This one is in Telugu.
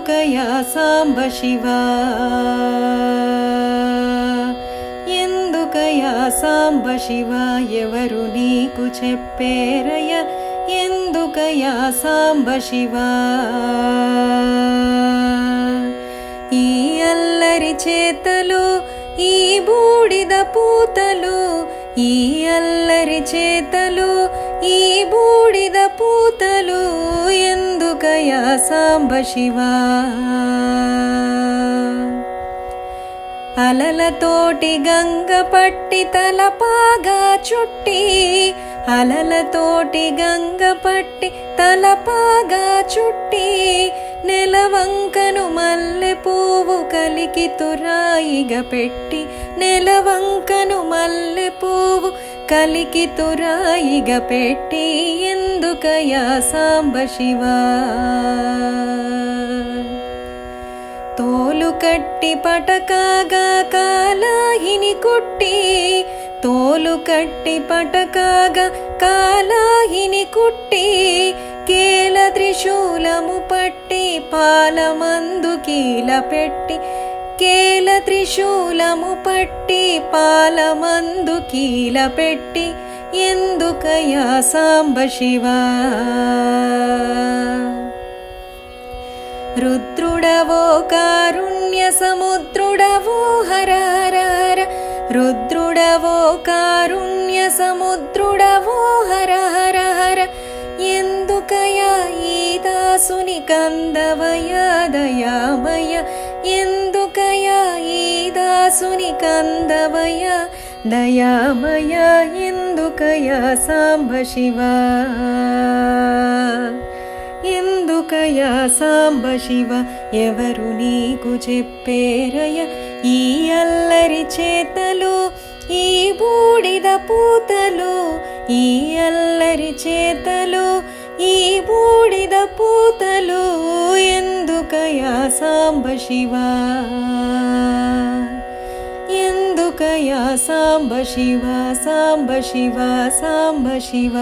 ఎందుకయా సాంబ శివ ఎందుకయా సాంబ శివ ఎవరు నీకు చెప్పేరయ ఎందుకయా సాంబ శివ ఈ అల్లరి చేతలు ఈ బూడిద పూతలు ఈ అల్లరి చేతలు ఈ బూడిద పూతలు ఎందుకయా సాంబ శివ అలలతోటి గంగ పట్టి తలపాగా చుట్టి అలలతోటి గంగ పట్టి తలపాగా చుట్టి నెలవంకను మల్లె పువ్వు కలికి తురాయిగా పెట్టి నెలవంకను మల్లె పువ్వు కలికి తురాయిగా పెట్టి ఎందుకయా సాంబ శివ తోలు కట్టి పటకాగా కాలాహిని కుట్టి తోలు కట్టి పటకాగా కాలాహిని కుట్టి కేల త్రిశూలము పట్టి పాలమందు కీల పెట్టి కేల త్రిశూలము పట్టి పాలమందు కీల పెట్టి ఎందుకయా సాంబ శివ రుద్రుడవో కారుణ్య సముద్రుడవో హర హర హర రుద్రుడవో కారుణ్య సముద్రుడవో హర హర హర ఎందుకయా ఈ దాసుని కందవయ దయామయ ఎందుకయా ఈ దాసుని కందవయ దయామయ ఎందుకయా సాంబ శివ ఎందుకయా సాంబ శివ ఎవరు నీకు చెప్పేరయ ఈ అల్లరి చేతలు ఈ బూడిద పూతలు ఈ అల్లరి చేతలు ఈ బూడిద పూతలు ఎందుకయా సాంబ శివ ఎందుకయా సాంబ శివ సాంబ శివ సాంబ శివ